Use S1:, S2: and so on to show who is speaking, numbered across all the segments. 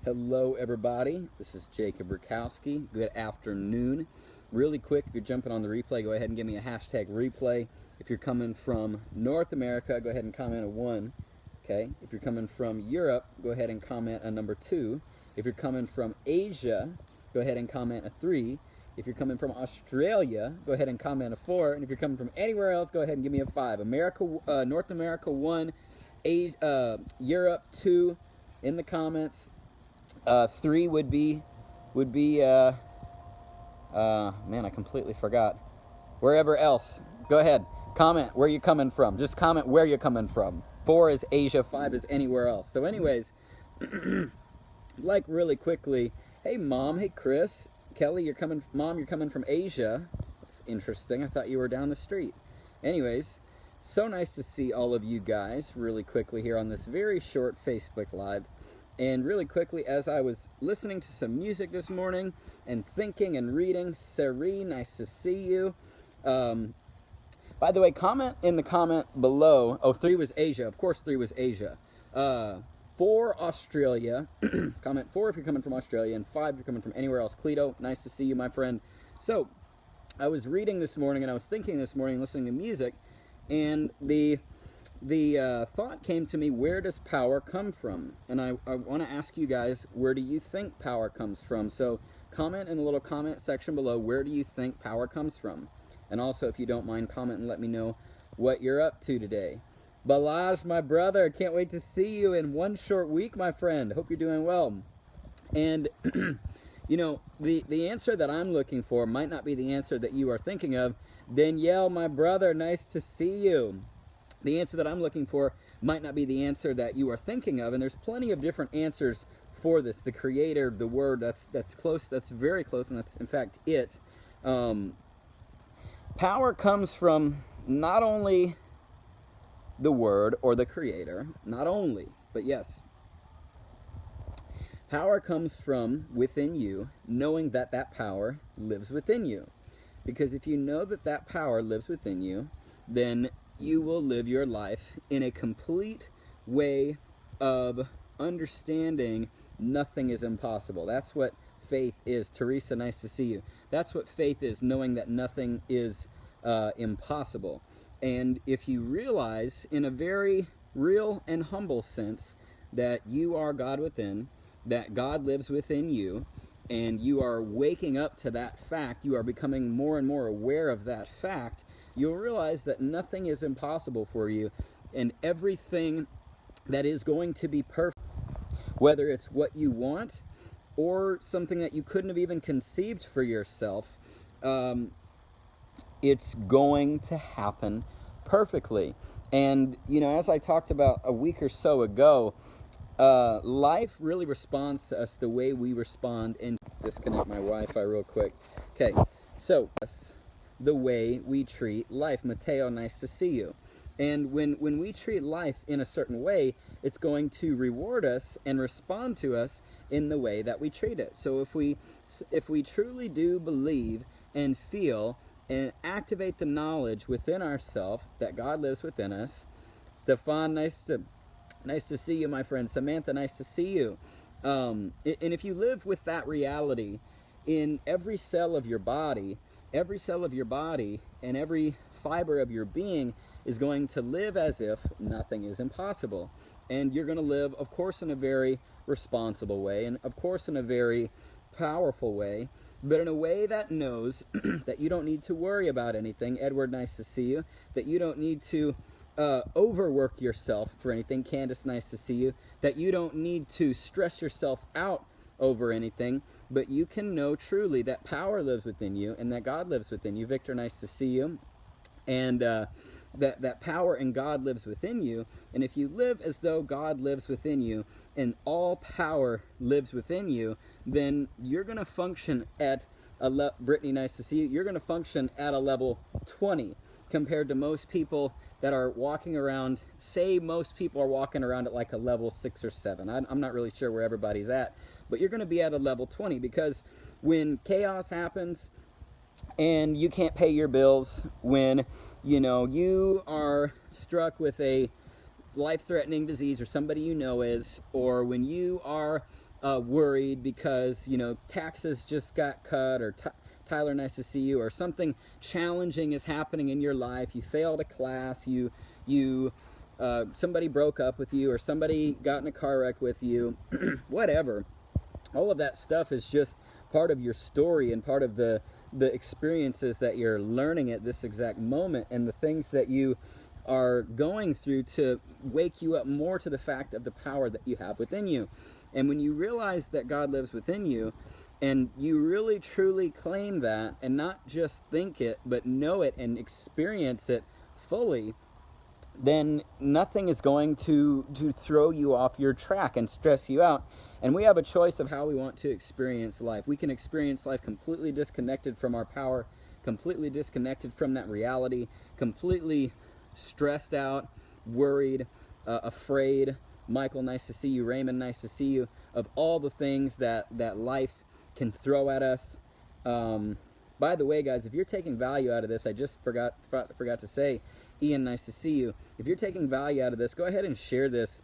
S1: Hello, everybody. This is Jacob Rakowski. Good afternoon. Really quick, if you're jumping on the replay, go ahead and give me a hashtag replay. If you're coming from North America, go ahead and comment a 1. Okay. If you're coming from Europe, go ahead and comment a number 2. If you're coming from Asia, go ahead and comment a 3. If you're coming from Australia, go ahead and comment a 4. And if you're coming from anywhere else, go ahead and give me a 5. North America 1, Europe 2 in the comments. 3 would be man, I completely forgot. Wherever else, go ahead, comment where you're coming from. Just comment where you're coming from. 4 is Asia, 5 is anywhere else. So anyways, like really quickly, hey Mom, hey Chris, Kelly, you're coming from Asia. That's interesting. I thought you were down the street. Anyways, so nice to see all of you guys really quickly here on this very short Facebook Live. And really quickly, as I was listening to some music this morning and thinking and reading, Sari, nice to see you. By the way, comment in the comment below. Oh, 3 was Asia. Of course, 3 was Asia. 4, Australia. Comment 4 if you're coming from Australia, and 5 if you're coming from anywhere else. Cleto, nice to see you, my friend. So, I was reading this morning, and I was thinking this morning, listening to music, and the thought came to me, where does power come from? And I want to ask you guys, where do you think power comes from? So comment in the little comment section below, where do you think power comes from? And also, if you don't mind, comment and let me know what you're up to today. Balaj, my brother, can't wait to see you in one short week, my friend. Hope you're doing well. And, you know, the answer that I'm looking for might not be the answer that you are thinking of. Danielle, my brother, nice to see you. The answer that I'm looking for might not be the answer that you are thinking of, and there's plenty of different answers for this. The creator, the word, that's close, that's very close, and that's in fact it. Power comes from not only the word or the creator, not only, but yes. Power comes from within you, knowing that that power lives within you. Because if you know that that power lives within you, then you will live your life in a complete way of understanding nothing is impossible. That's what faith is. Teresa, nice to see you. That's what faith is, knowing that nothing is impossible. And if you realize in a very real and humble sense that you are God within, that God lives within you, and you are waking up to that fact, you are becoming more and more aware of that fact, you'll realize that nothing is impossible for you, and everything that is going to be perfect, whether it's what you want or something that you couldn't have even conceived for yourself, it's going to happen perfectly. And, you know, as I talked about a week or so ago, life really responds to us the way we respond. And disconnect my Wi-Fi real quick. Okay, so the way we treat life. Mateo, nice to see you. And when we treat life in a certain way, it's going to reward us and respond to us in the way that we treat it. So if we truly do believe and feel and activate the knowledge within ourselves that God lives within us. Stefan, nice to see you, my friend. Samantha, nice to see you. And if you live with that reality in every cell of your body and every fiber of your being is going to live as if nothing is impossible. And you're going to live, of course, in a very responsible way, and of course in a very powerful way, but in a way that knows that you don't need to worry about anything. Edward, nice to see you. That you don't need to overwork yourself for anything. Candace, nice to see you. That you don't need to stress yourself out over anything, but you can know truly that power lives within you and that God lives within you. Victor, nice to see you. And that power and God lives within you. And if you live as though God lives within you and all power lives within you, then you're going to function at Brittany, nice to see you. You're going to function at a level 20 compared to most people that are walking around. Say most people are walking around at like a level 6 or 7. I'm not really sure where everybody's at, but you're going to be at a level 20 because when chaos happens, and you can't pay your bills, when you are struck with a life-threatening disease, or somebody you know is, or when you are worried because, taxes just got cut, or Tyler, nice to see you, or something challenging is happening in your life, you failed a class, somebody broke up with you, or somebody got in a car wreck with you, whatever. All of that stuff is just part of your story and part of the experiences that you're learning at this exact moment, and the things that you are going through to wake you up more to the fact of the power that you have within you. And when you realize that God lives within you, and you really truly claim that, and not just think it, but know it and experience it fully, then nothing is going to throw you off your track and stress you out. And we have a choice of how we want to experience life. We can experience life completely disconnected from our power, completely disconnected from that reality, completely stressed out, worried, afraid. Michael, nice to see you. Raymond, nice to see you. Of all the things that life can throw at us. By the way, guys, if you're taking value out of this, I just forgot to say, Ian, nice to see you. If you're taking value out of this, go ahead and share this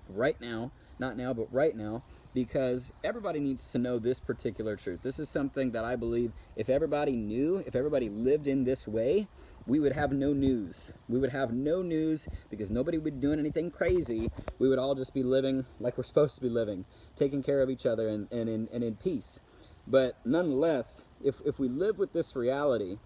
S1: right now. Not now, but right now, because everybody needs to know this particular truth. This is something that I believe if everybody knew, if everybody lived in this way, we would have no news. We would have no news because nobody would be doing anything crazy. We would all just be living like we're supposed to be living, taking care of each other and in peace. But nonetheless, if we live with this reality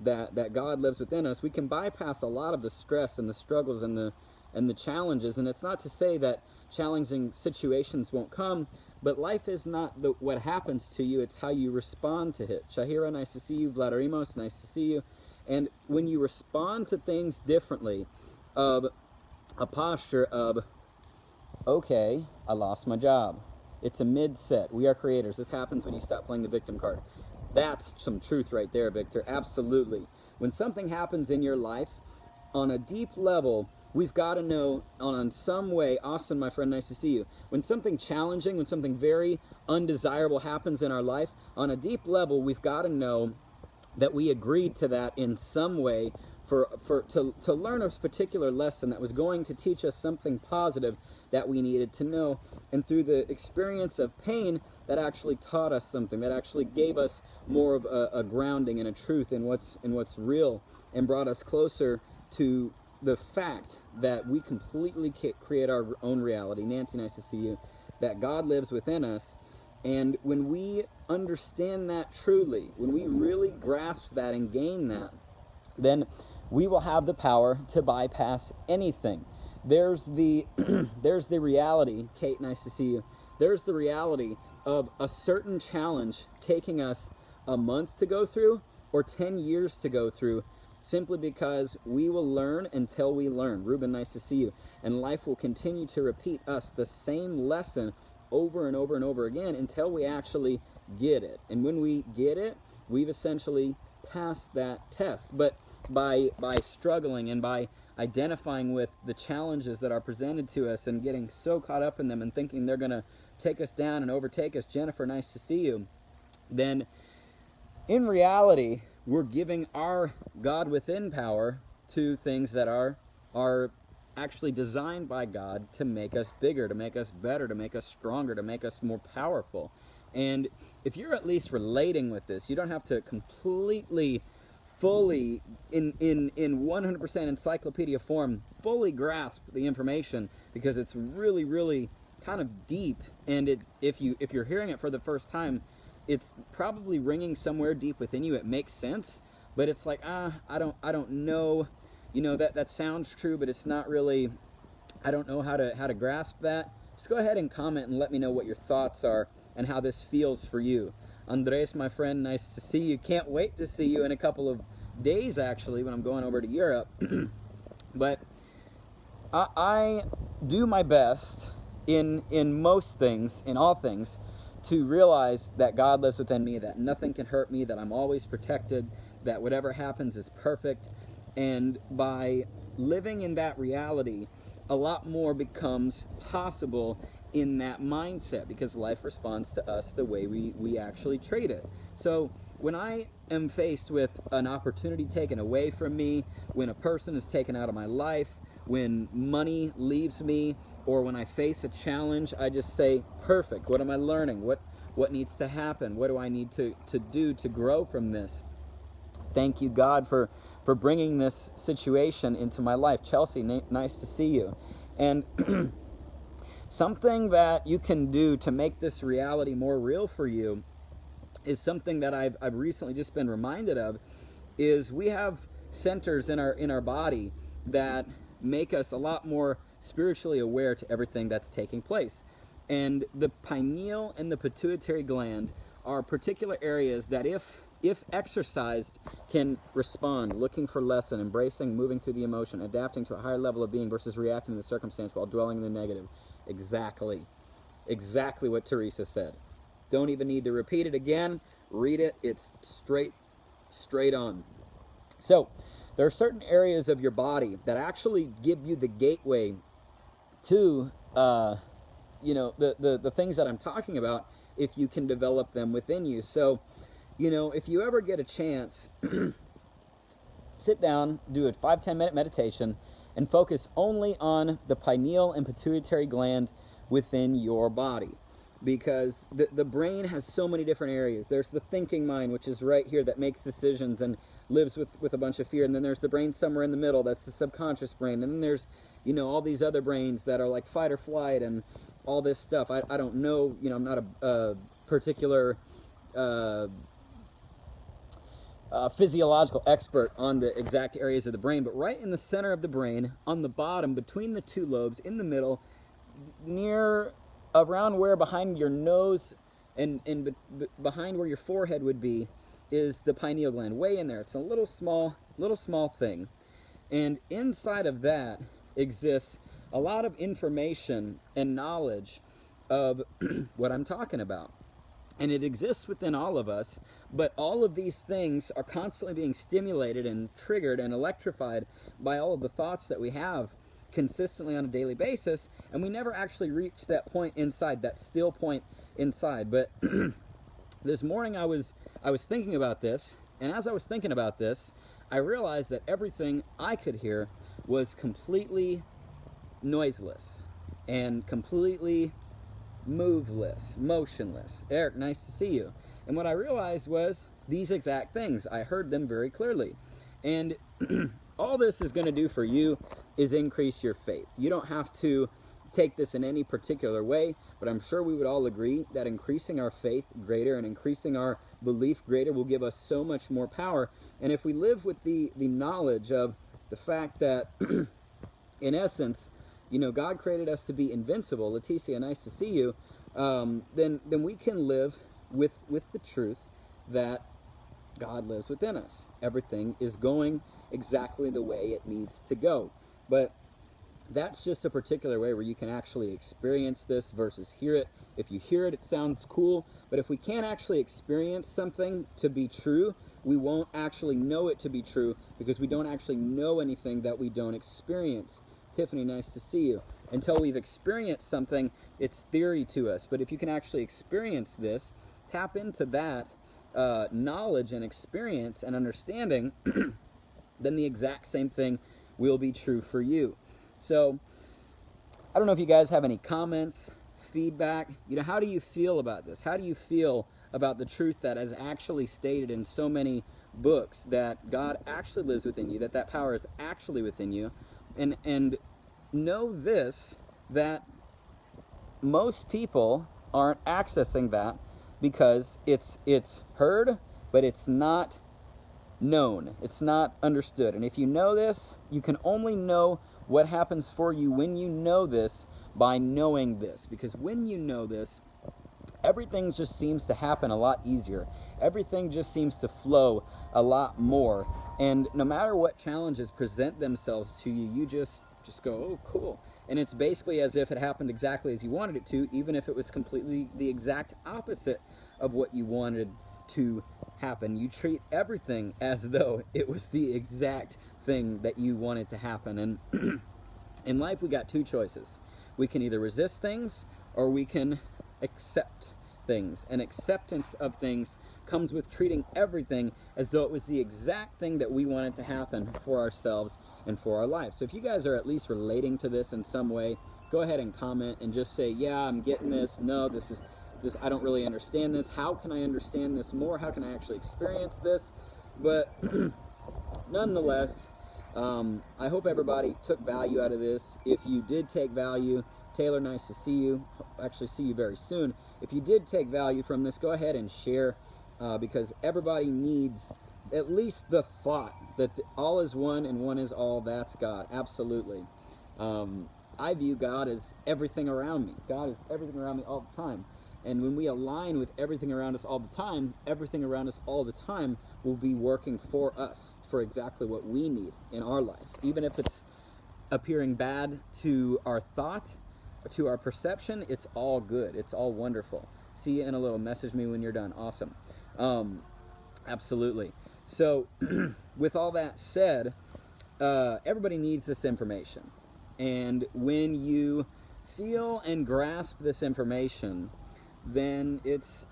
S1: that God lives within us, we can bypass a lot of the stress and the struggles and the challenges. And it's not to say that challenging situations won't come, but life is not what happens to you, it's how you respond to it. Shahira, nice to see you. Vladarimos, nice to see you. And when you respond to things differently, of a posture of, okay, I lost my job. It's a mid-set. We are creators. This happens when you stop playing the victim card. That's some truth right there, Victor. Absolutely. When something happens in your life, on a deep level, we've got to know on some way. Austin, my friend, nice to see you. When something challenging, when something very undesirable happens in our life, on a deep level, we've got to know that we agreed to that in some way to learn a particular lesson that was going to teach us something positive that we needed to know. And through the experience of pain, that actually taught us something, that actually gave us more of a grounding and a truth in what's real, and brought us closer to the fact that we completely create our own reality. Nancy, nice to see you. That God lives within us. And when we understand that truly, when we really grasp that and gain that, then we will have the power to bypass anything. There's the reality. Kate, nice to see you. There's the reality of a certain challenge taking us a month to go through or 10 years to go through, simply because we will learn until we learn. Ruben, nice to see you. And life will continue to repeat us the same lesson over and over and over again until we actually get it. And when we get it, we've essentially passed that test. But by struggling and by identifying with the challenges that are presented to us and getting so caught up in them and thinking they're going to take us down and overtake us, Jennifer, nice to see you, then in reality, we're giving our God within power to things that are actually designed by God to make us bigger, to make us better, to make us stronger, to make us more powerful. And if you're at least relating with this, you don't have to completely, fully, in 100% encyclopedia form, fully grasp the information, because it's really, really kind of deep. And if you're hearing it for the first time, it's probably ringing somewhere deep within you. It makes sense, but it's like, I don't know. That sounds true, but it's not really. I don't know how to grasp that. Just go ahead and comment and let me know what your thoughts are and how this feels for you. Andres, my friend, nice to see you. Can't wait to see you in a couple of days, actually, when I'm going over to Europe. But I do my best in most things, in all things, to realize that God lives within me, that nothing can hurt me, that I'm always protected, that whatever happens is perfect. And by living in that reality, a lot more becomes possible in that mindset, because life responds to us the way we actually treat it. So when I am faced with an opportunity taken away from me, when a person is taken out of my life, when money leaves me, or when I face a challenge, I just say, perfect, what am I learning? What needs to happen? What do I need to do to grow from this? Thank you, God, for bringing this situation into my life. Chelsea, nice to see you. And something that you can do to make this reality more real for you is something that I've recently just been reminded of, is we have centers in our body that make us a lot more spiritually aware to everything that's taking place. And the pineal and the pituitary gland are particular areas that if exercised can respond, looking for lesson, embracing, moving through the emotion, adapting to a higher level of being versus reacting to the circumstance while dwelling in the negative. Exactly what Teresa said. Don't even need to repeat it again. Read it. It's straight on. So there are certain areas of your body that actually give you the gateway to the things that I'm talking about, if you can develop them within you. So, if you ever get a chance, sit down, do a 5-10 minute meditation, and focus only on the pineal and pituitary gland within your body. Because the brain has so many different areas. There's the thinking mind, which is right here, that makes decisions and lives with a bunch of fear. And then there's the brain somewhere in the middle, that's the subconscious brain. And then there's, all these other brains that are like fight or flight and all this stuff. I don't know, I'm not a particular physiological expert on the exact areas of the brain, but right in the center of the brain, on the bottom, between the two lobes, in the middle, near around where behind your nose and behind where your forehead would be, is the pineal gland, way in there. It's a little small thing. And inside of that exists a lot of information and knowledge of what I'm talking about. And it exists within all of us, but all of these things are constantly being stimulated and triggered and electrified by all of the thoughts that we have consistently on a daily basis, and we never actually reach that point inside, that still point inside. But this morning I was thinking about this, and as I was thinking about this, I realized that everything I could hear was completely noiseless and completely motionless. Eric, nice to see you. And what I realized was these exact things. I heard them very clearly. And all this is going to do for you is increase your faith. You don't have to take this in any particular way, but I'm sure we would all agree that increasing our faith greater and increasing our belief greater will give us so much more power. And if we live with the knowledge of the fact that, in essence, God created us to be invincible. Leticia, nice to see you. Then we can live with the truth that God lives within us. Everything is going exactly the way it needs to go. But that's just a particular way where you can actually experience this versus hear it. If you hear it, it sounds cool. But if we can't actually experience something to be true, we won't actually know it to be true, because we don't actually know anything that we don't experience. Tiffany, nice to see you. Until we've experienced something, it's theory to us. But if you can actually experience this, tap into that knowledge and experience and understanding, then the exact same thing will be true for you. So, I don't know if you guys have any comments, feedback. How do you feel about this? How do you feel about the truth that is actually stated in so many books, that God actually lives within you, that power is actually within you? And know this, that most people aren't accessing that because it's heard, but it's not known. It's not understood. And if you know this, you can only know what happens for you when you know this by knowing this. Because when you know this, everything just seems to happen a lot easier. Everything just seems to flow a lot more. And no matter what challenges present themselves to you, you just go, oh, cool. And it's basically as if it happened exactly as you wanted it to, even if it was completely the exact opposite of what you wanted to happen. You treat everything as though it was the exact thing that you wanted to happen. And in life, we got two choices. We can either resist things or we can accept things. And acceptance of things comes with treating everything as though it was the exact thing that we wanted to happen for ourselves and for our life. So if you guys are at least relating to this in some way, go ahead and comment and just say, yeah, I'm getting this. No, this, I don't really understand this. How can I understand this more? How can I actually experience this? But nonetheless, I hope everybody took value out of this. If you did take value, Taylor, nice to see you. Actually see you very soon. If you did take value from this, go ahead and share, because everybody needs at least the thought that all is one and one is all. That's God. Absolutely. I view God as everything around me. God is everything around me all the time. And when we align with everything around us all the time, everything around us all the time will be working for us, for exactly what we need in our life. Even if it's appearing bad to our thought, to our perception, it's all good. It's all wonderful. See you in a little. Message me when you're done. Awesome. Absolutely. So with all that said, everybody needs this information. And when you feel and grasp this information, then it's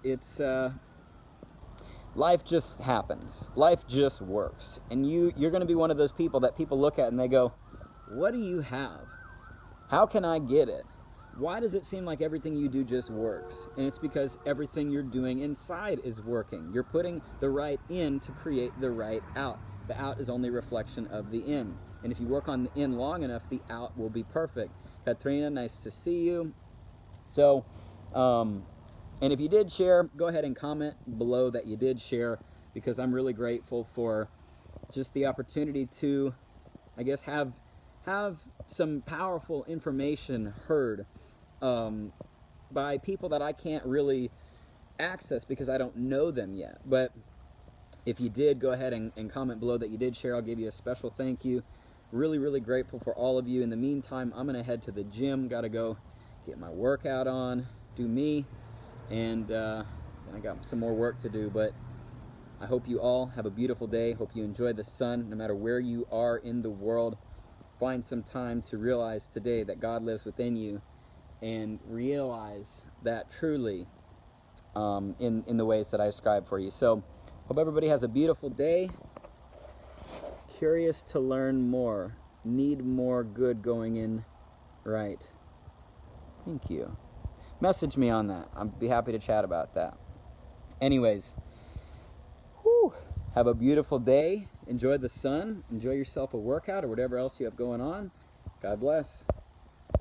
S1: life just happens. Life just works. And you're going to be one of those people that people look at and they go, what do you have? How can I get it? Why does it seem like everything you do just works? And it's because everything you're doing inside is working. You're putting the right in to create the right out. The out is only a reflection of the in. And if you work on the in long enough, the out will be perfect. Katrina, nice to see you. So, and if you did share, go ahead and comment below that you did share, because I'm really grateful for just the opportunity to, I guess, have some powerful information heard by people that I can't really access because I don't know them yet. But if you did, go ahead and comment below that you did share. I'll give you a special thank you. Really, really grateful for all of you. In the meantime, I'm going to head to the gym. Got to go get my workout on, do me, and then I got some more work to do. But I hope you all have a beautiful day. Hope you enjoy the sun no matter where you are in the world. Find some time to realize today that God lives within you, and realize that truly in the ways that I described for you. So hope everybody has a beautiful day. Curious to learn more. Need more good going in right. Thank you. Message me on that. I'd be happy to chat about that. Anyways, have a beautiful day. Enjoy the sun. Enjoy yourself a workout or whatever else you have going on. God bless.